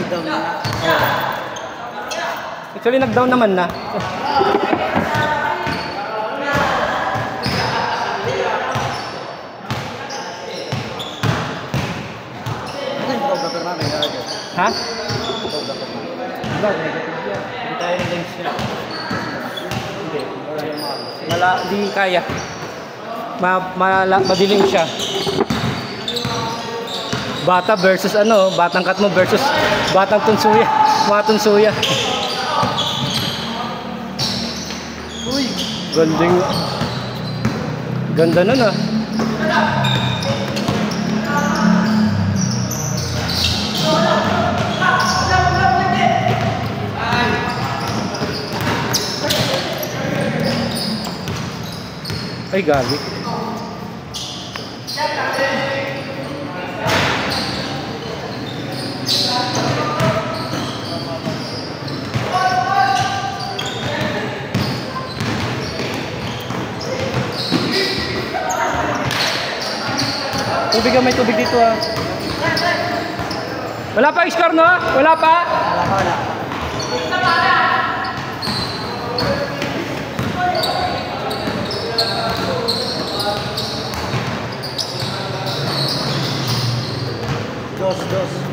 Nag-down na. Actually, nag-down naman na. Ha? Hindi tayo ng lens niya. Hindi kaya. Madilim siya. Bata versus ano, batang katmo versus batang tunsuya. Mga tunsuya. Uy, ganding. Ganda nun ah. Ay, gali. Tubig, may tubig dito ah. Wala pa score no? Wala pa? Wala.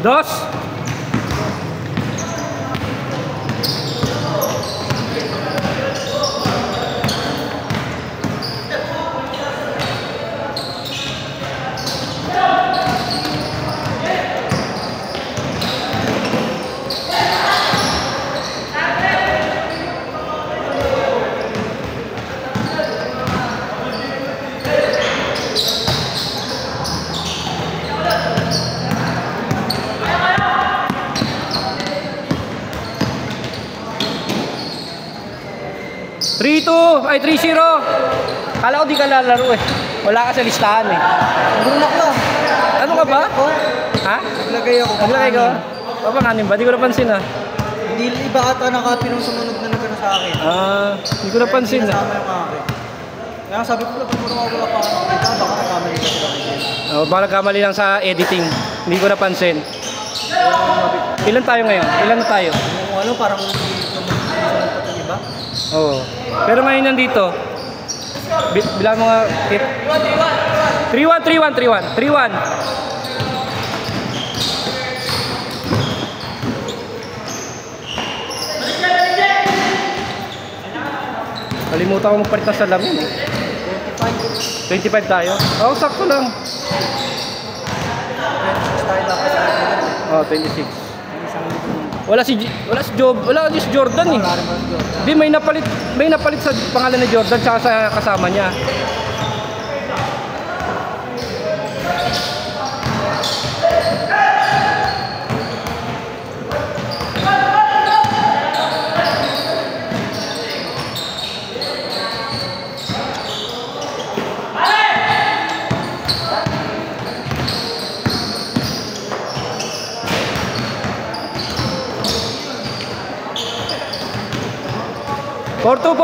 Dos. Ay 3-0. Kala ko di ka lalaro eh. Wala ka sa listahan eh. Bulak lang. Ano ka ba? Ha? Naglagay ako. Naglagay ko? Papanganin ba? Di ko napansin ah. Hindi iba ata nakapinong sumunod na nagano sa akin. Di ko napansin ah. Kasama yung akin. Kaya sabi ko lang, pag wala pa ako nakita, baka nagkamali ka sila. Baka nagkamali lang sa editing. Hindi ko napansin. Ilan tayo ngayon? Ilan na tayo? Yung ano, parang sumunod pa yung iba. Oo. Pero ngayon nandito, bilang mga 3-1. Kalimutan ko magpalit ng salamin eh. 25 tayo? Oo, sakto lang. 26 tayo dapat sa akin. Oo, 26. Wala si Jordan eh. Di may napalit sa pangalan ni Jordan tsaka sa kasama niya. Porto.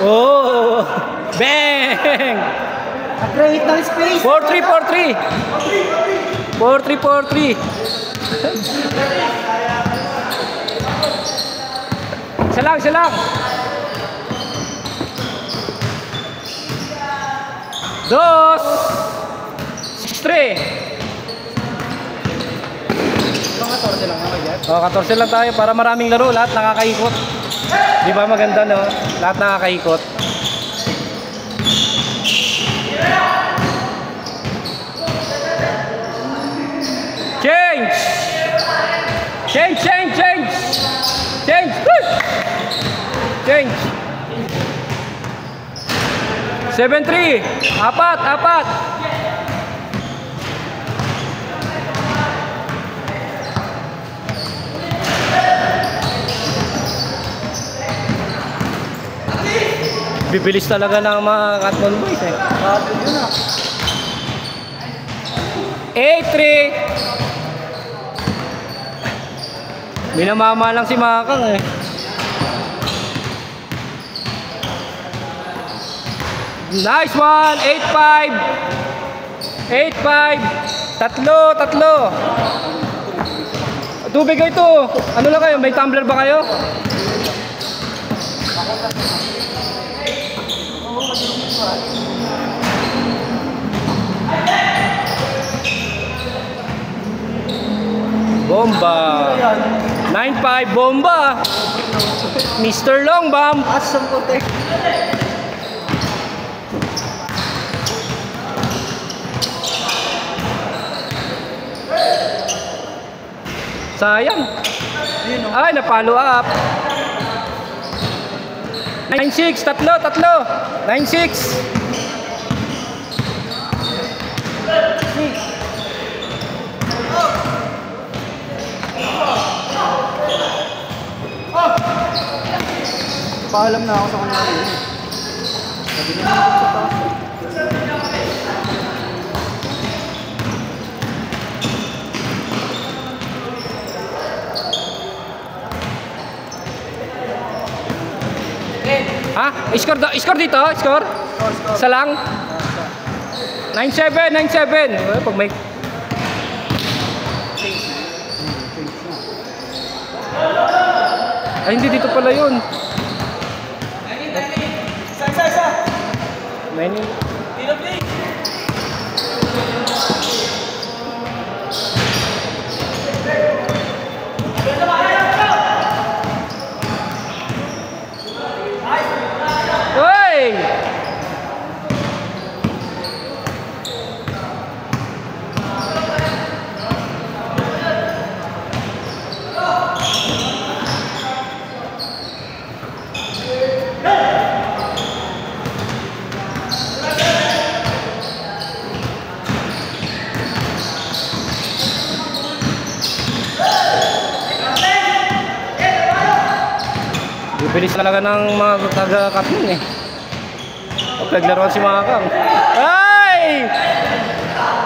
Oh, bang! Upgrade ng space. 4-3. 4-3. Isa lang. Dos. 6-3. 14 lang ako yan. 14 lang tayo para maraming laro, lahat nakakaikot. Di ba maganda no? Lahat nakakaikot. Change. 7-3. Apat. Bibilis talaga ng mga Katmon boys eh. Bago yun ah. 8-3. Minamama lang si Makang eh. Nice one! 8-5! 8-5! Tatlo! Tubig ko ito! Ano lang kayo? May tumbler ba kayo? Bomba! 9-5 bomba! Mr. Longbam! Asam ko, tek. Sayang. Ay, na-follow up. 9-6, tatlo. 9-6. Paalam na ako sa kanya. Sabi niya naman sa taas. Ha? Score dito? Score? Isa lang? 9-7, 9-7. Pag may... Ay, hindi dito pala yun. Isa. 9. Hoy! Bibilis talaga ng mga taga-Katmin eh. Pinaglaruan si Makang. Ay!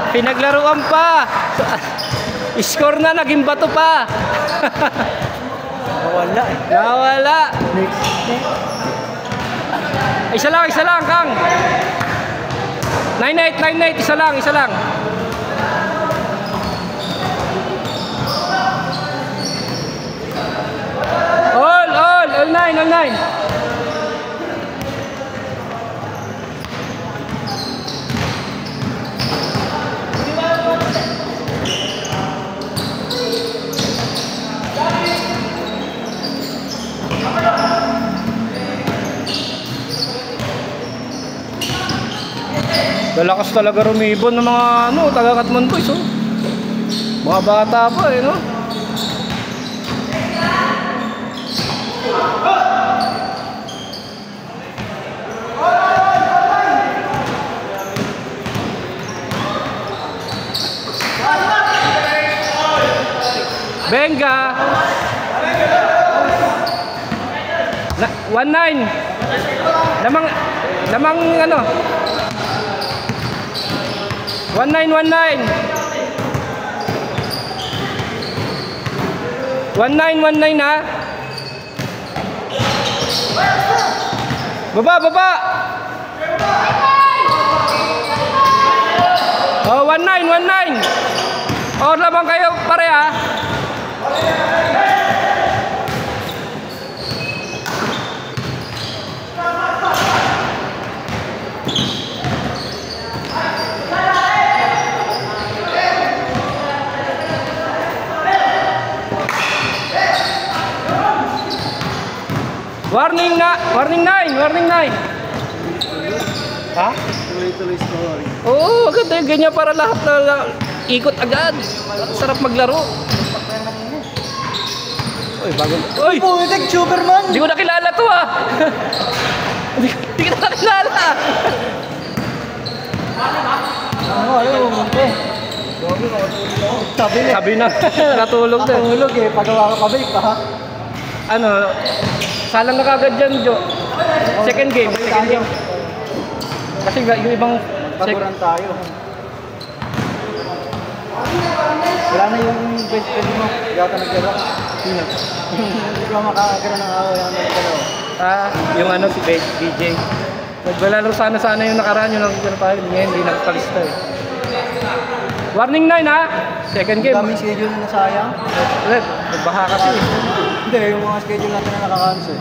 Pinaglaruan pa! Score na, naging bato pa! Nawala eh. Nawala! Next. Isa lang, Kang! 9-8, isa lang. All 9. Lalakas talaga rumibon ng mga taga-Katman boys oh. Mga bata pa eh no. Benga 1-9 lamang 1-9 ha. Baba. Oh, 1-9. Oh, labang kayo pare ha. Warning 9. Ha? Tuloy scoring. Oo, agad eh. Ganyan para lahat na ikot agad. Sarap maglaro. Uy, bago. Uy! Putik, Superman! Hindi ko nakilala to ah. Hindi ko nakilala. Sabi na. Natulog din. Natulog eh. Pagawa ka kabay pa ha. Salang na kagad dyan, Jo. Second game. Kasi yung ibang... Paguran tayo. Wala na yung best friend mo. Hindi ka naglaro. Sino? Hindi ko makakagano ng away ang dalawa. Yung ano, si DJ. Nagbalaro sana yung nakaraan yung nakikita pa rin. Ngayon, hindi nakapalista eh. Warning 9 ha! Second game. Daming schedule na nasayang. Ulit, nagbaha kasi eh. Hindi, yung mga schedule natin na nakakancel.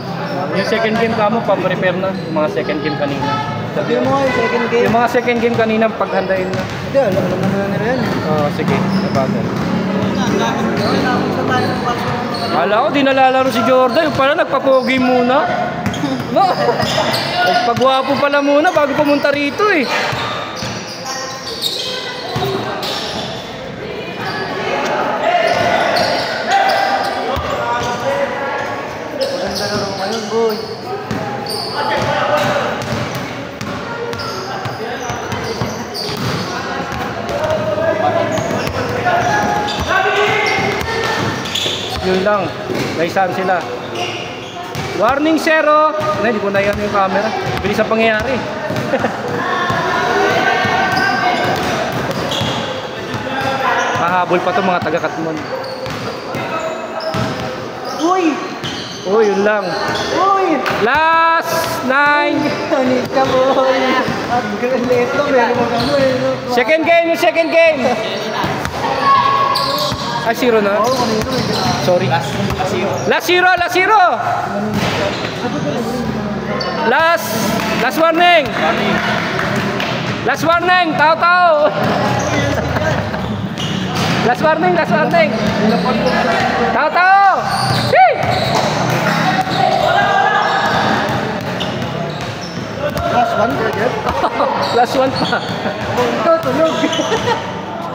Yung second game ka mo, pang-prepare na. Yung mga second game kanina. Sabi mo nga yung second game. Yung mga second game kanina, paghandain na. Hindi, alam na nila yan. Oo, sige. Nabagal. Kala ko, di nalalaro si Jordan. Yung pala, nagpapogi muna. No? Nagpagwapo pala muna bago pumunta rito eh. Maganda na rin ngayon, boy. Yun lang. Naisahan sila. Warning 0. Hindi ko na yan yung camera. Bilis ang pangyayari. Mahabol pa to mga taga-Katmon. Uy! Oh, yun lang. Uy! Last 9. Tanit ka, boy! At late lang, meron mo kamo eh. Second game, yung second game. Ay, 0 na. Oo, kanino eh. Sorry. Last 0, last 0. Last warning. Last warning, tao. Last warning. Tao. Hey! Last one, forget. Last one pa. Ito, tulog.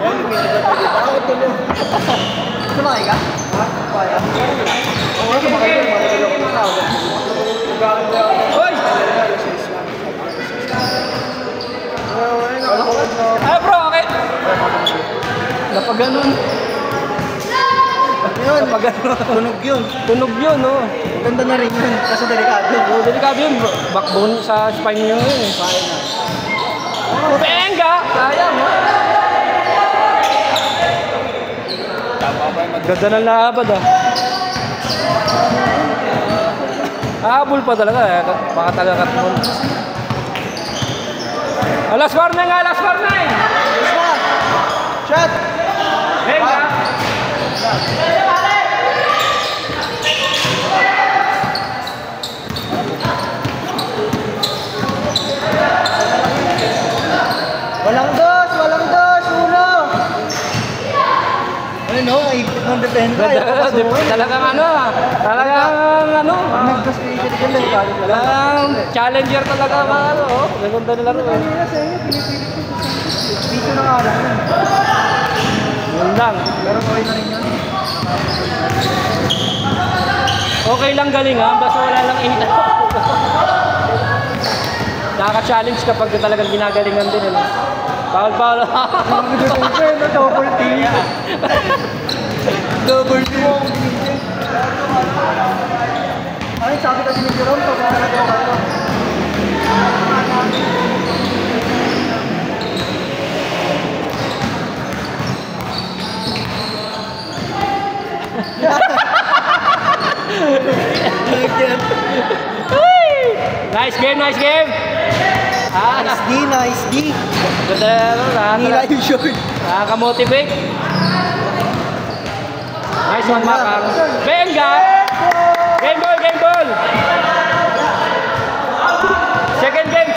Ako tulog. Sumakay ka? Ha? Sumakay ka? Oo, sumakay ka. Hoy! Bro, okay. Napaganon. Yun, tunog yun. Tunog yun, oh. Ganda na rin yun, kasi delikado. Oh, delikado yun. Backbone sa spine nyo yun eh. Benga! Sayang, oh. Ganda ng labad, ah. Habol pa talaga, eh. Baka taga-Katmon. Last warning, last warning! Shot! Benga! Walang dos, uno! Ano, ikot ng depensa. Talagang ano. Nag-frustrated ka lang, delikado ka lang. Talagang challenger talaga mga ano. Gaganda nila rin. Kanina sa inyo, pinipilit ko sa video na nga lang yun. Yun lang. Pero okay na rin yun. Okay lang galing ha. Basta wala lang init. Nakaka-challenge kapag talagang ginagalingan din. Ano? Bawal. Double team. Double team. Ay, sabi kasi ni Jerome, pag nagagawa ka ito. Nice game. Nice D. Ganda Nila yung short. Nakaka-motivate. Nice one, Makar. Benga!